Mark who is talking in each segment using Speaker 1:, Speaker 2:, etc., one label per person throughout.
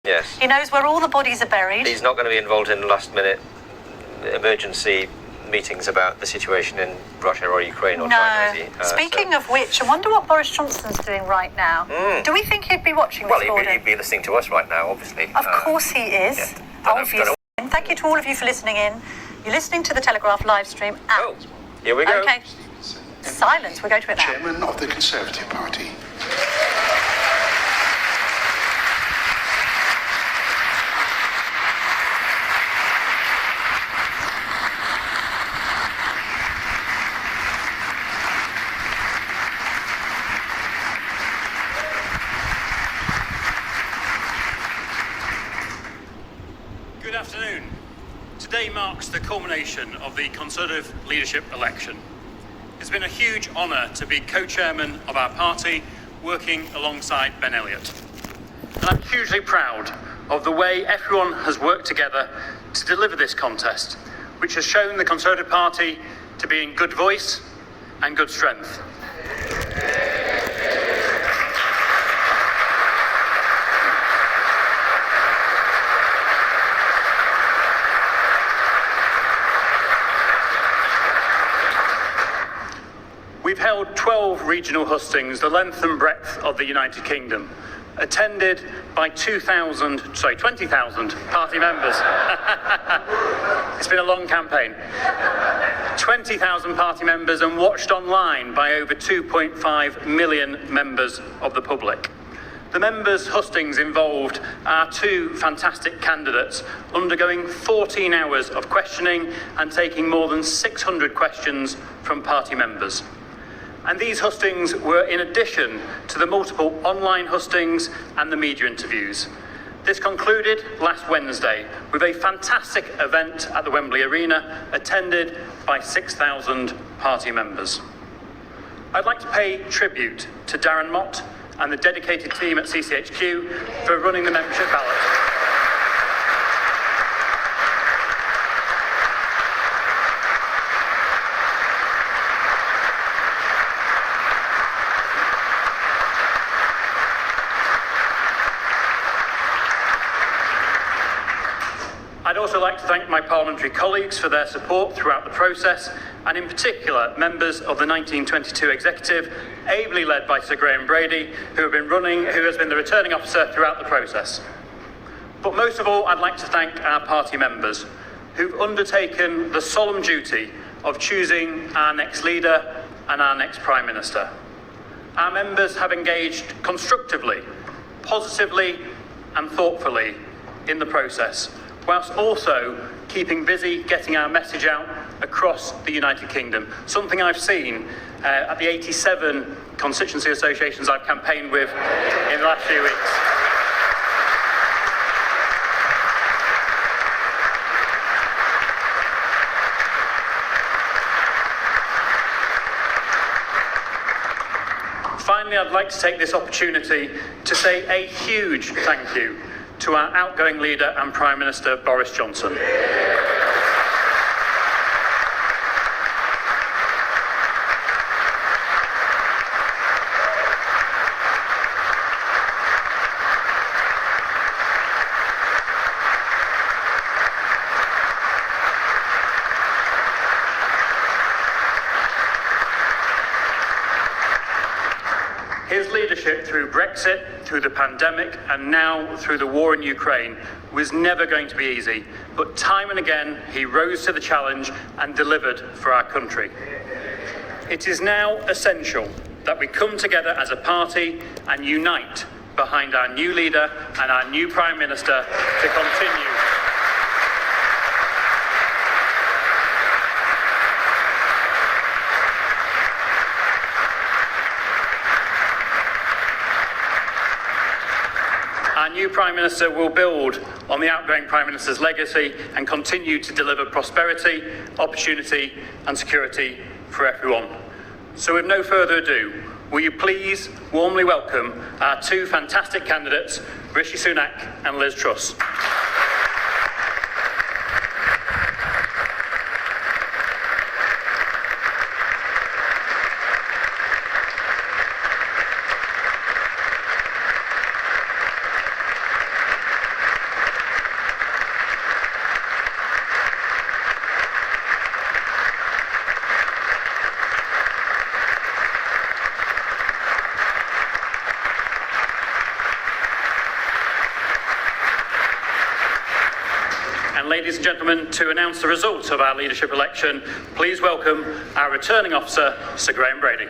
Speaker 1: Yes.
Speaker 2: He knows where all the bodies are buried.
Speaker 1: He's not going to be involved in last-minute emergency meetings about the situation in Russia or Ukraine or China, is he?
Speaker 2: Speaking of which, I wonder what Boris Johnson's doing right now. Do we think he'd be watching this?
Speaker 1: Well, he'd be listening to us right now, obviously.
Speaker 2: Of course he is.
Speaker 1: Yeah.
Speaker 2: Obviously. Thank you to all of you for listening in. You're listening to the Telegraph live stream.
Speaker 1: Oh, here we go.
Speaker 2: Okay. Silence. We're going to it now.
Speaker 3: Chairman of the Conservative Party.
Speaker 4: Good afternoon. Today marks the culmination of the Conservative leadership election. It's been a huge honour to be co-chairman of our party, working alongside Ben Elliott. And I'm hugely proud of the way everyone has worked together to deliver this contest, which has shown the Conservative Party to be in good voice and good strength. We've held 12 regional hustings, the length and breadth of the United Kingdom, attended by 20,000 party members. It's been a long campaign. 20,000 party members and watched online by over 2.5 million members of the public. The members' hustings involved our two fantastic candidates undergoing 14 hours of questioning and taking more than 600 questions from party members. And these hustings were in addition to the multiple online hustings and the media interviews. This concluded last Wednesday with a fantastic event at the Wembley Arena, attended by 6,000 party members. I'd like to pay tribute to Darren Mott and the dedicated team at CCHQ for running the membership ballot. I'd also like to thank my parliamentary colleagues for their support throughout the process, and in particular members of the 1922 executive, ably led by Sir Graham Brady, who has been the returning officer throughout the process. But most of all, I'd like to thank our party members who've undertaken the solemn duty of choosing our next leader and our next Prime Minister. Our members have engaged constructively, positively and thoughtfully in the process, whilst also keeping busy getting our message out across the United Kingdom, something I've seen at the 87 constituency associations I've campaigned with in the last few weeks. Finally, I'd like to take this opportunity to say a huge thank you to our outgoing leader and Prime Minister, Boris Johnson. His leadership through Brexit, through the pandemic, and now through the war in Ukraine was never going to be easy, but time and again he rose to the challenge and delivered for our country. It is now essential that we come together as a party and unite behind our new leader and our new Prime Minister to continue Our new Prime Minister will build on the outgoing Prime Minister's legacy and continue to deliver prosperity, opportunity and security for everyone. So with no further ado, will you please warmly welcome our two fantastic candidates, Rishi Sunak and Liz Truss. ladies and gentlemen, to announce the results of our leadership election, please welcome our returning officer, Sir Graham Brady.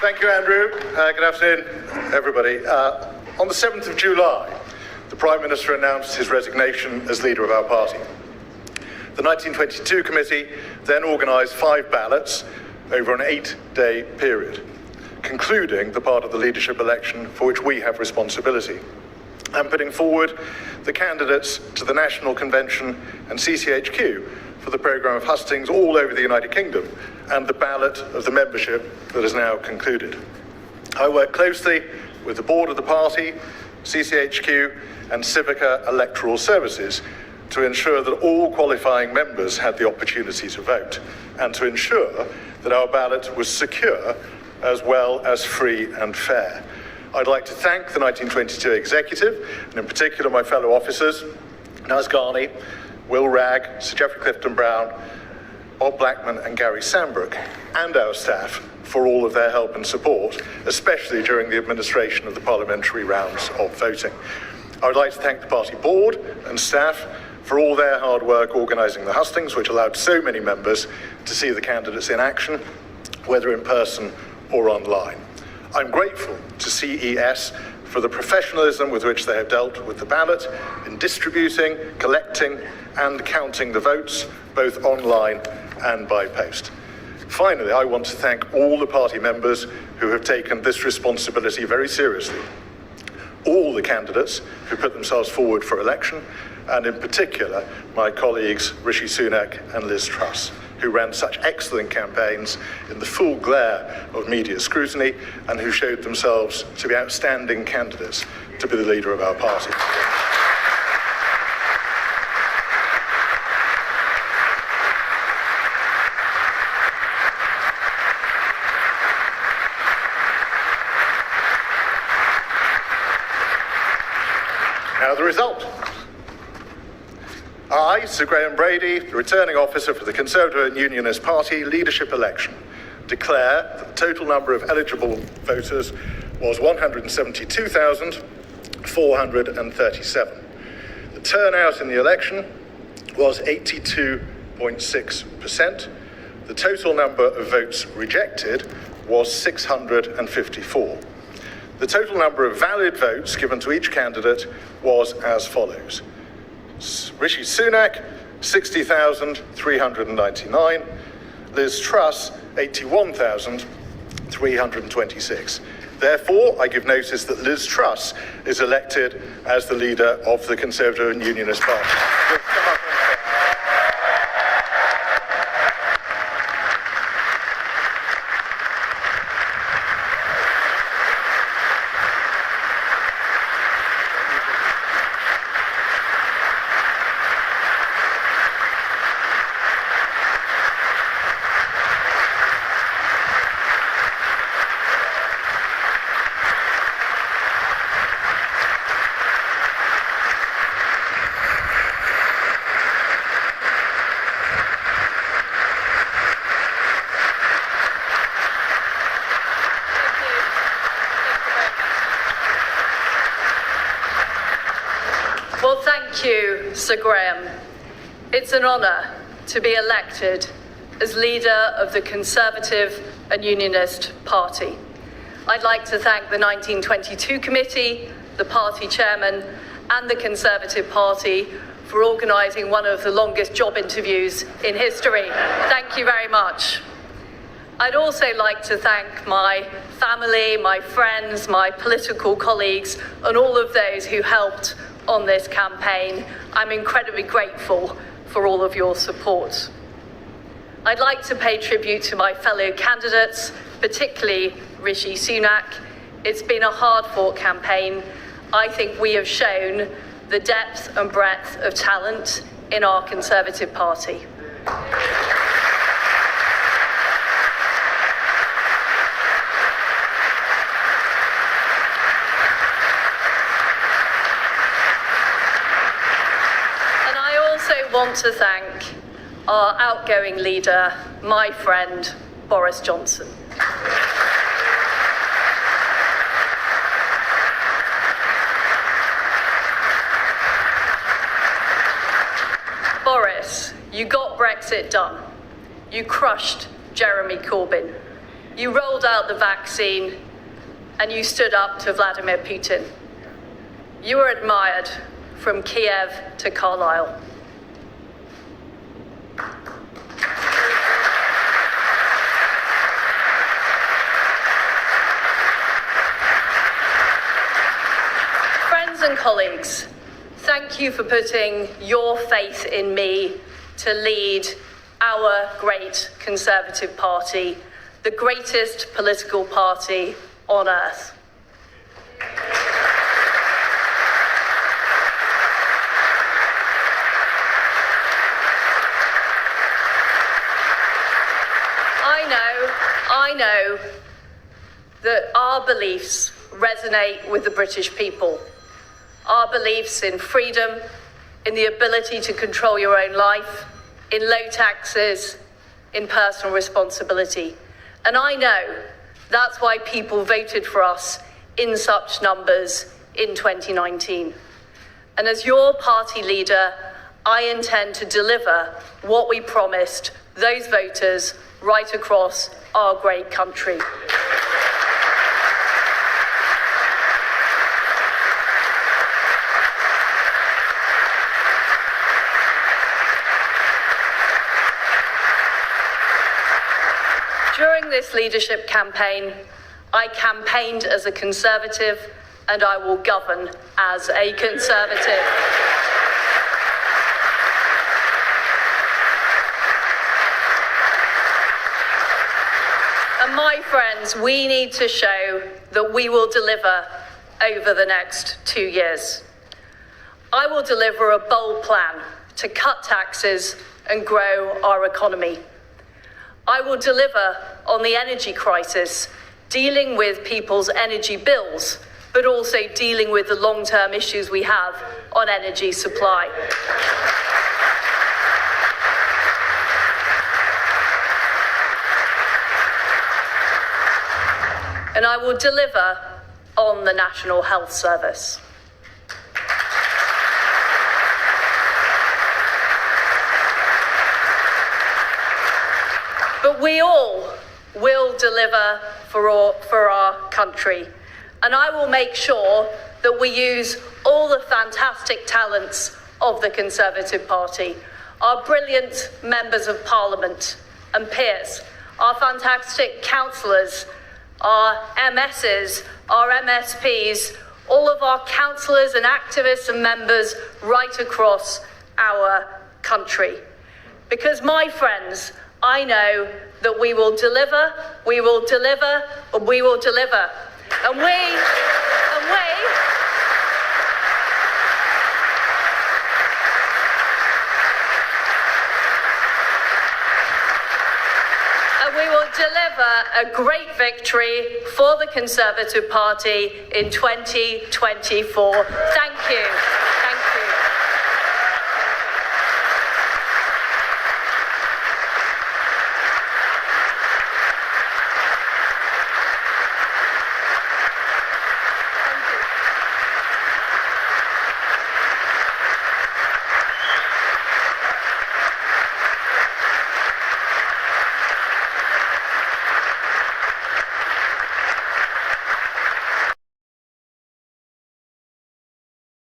Speaker 5: Thank you, Andrew. Good afternoon, everybody. On the 7th of July, the Prime Minister announced his resignation as leader of our party. The 1922 committee then organised 5 ballots over an 8-day period, concluding the part of the leadership election for which we have responsibility, and putting forward the candidates to the National Convention and CCHQ for the programme of hustings all over the United Kingdom and the ballot of the membership that is now concluded. I work closely with the board of the party, CCHQ and Civica Electoral Services to ensure that all qualifying members had the opportunity to vote and to ensure that our ballot was secure as well as free and fair. I'd like to thank the 1922 executive, and in particular my fellow officers, Naz Ghani, Will Ragg, Sir Geoffrey Clifton-Brown, Bob Blackman and Gary Sambrook, and our staff for all of their help and support, especially during the administration of the parliamentary rounds of voting. I would like to thank the party board and staff for all their hard work organising the hustings, which allowed so many members to see the candidates in action, whether in person or online. I'm grateful to CES for the professionalism with which they have dealt with the ballot in distributing, collecting and counting the votes, both online and by post. Finally, I want to thank all the party members who have taken this responsibility very seriously, all the candidates who put themselves forward for election, and in particular my colleagues Rishi Sunak and Liz Truss, who ran such excellent campaigns in the full glare of media scrutiny and who showed themselves to be outstanding candidates to be the leader of our party. Now the result. I, Sir Graham Brady, the returning officer for the Conservative and Unionist Party leadership election, declare that the total number of eligible voters was 172,437. The turnout in the election was 82.6%. The total number of votes rejected was 654. The total number of valid votes given to each candidate was as follows. Rishi Sunak, 60,399. Liz Truss, 81,326. Therefore, I give notice that Liz Truss is elected as the leader of the Conservative and Unionist Party.
Speaker 6: Well, thank you, Sir Graham. It's an honour to be elected as leader of the Conservative and Unionist Party. I'd like to thank the 1922 committee, the party chairman, and the Conservative Party for organising one of the longest job interviews in history. Thank you very much. I'd also like to thank my family, my friends, my political colleagues, and all of those who helped on this campaign. I'm incredibly grateful for all of your support. I'd like to pay tribute to my fellow candidates, particularly Rishi Sunak. It's been a hard-fought campaign. I think we have shown the depth and breadth of talent in our Conservative Party. Want to thank our outgoing leader, my friend, Boris Johnson. You got Brexit done. You crushed Jeremy Corbyn. You rolled out the vaccine, and you stood up to Vladimir Putin. You were admired from Kiev to Carlisle. Friends and colleagues, thank you for putting your faith in me to lead our great Conservative Party, the greatest political party on earth. I know that our beliefs resonate with the British people. Our beliefs in freedom, in the ability to control your own life, in low taxes, in personal responsibility. And I know that's why people voted for us in such numbers in 2019. And as your party leader, I intend to deliver what we promised those voters right across our great country. During this leadership campaign, I campaigned as a Conservative, and I will govern as a Conservative. And my friends, we need to show that we will deliver over the next 2 years. I will deliver a bold plan to cut taxes and grow our economy. I will deliver on the energy crisis, dealing with people's energy bills, but also dealing with the long-term issues we have on energy supply. And I will deliver on the National Health Service. But we all will deliver for our country. And I will make sure that we use all the fantastic talents of the Conservative Party, our brilliant members of Parliament and peers, our fantastic councillors, our MSs, our MSPs, all of our councillors and activists and members right across our country. Because, my friends, I know that we will deliver, we will deliver, and we will deliver. And we will deliver a great victory for the Conservative Party in 2024. Thank you.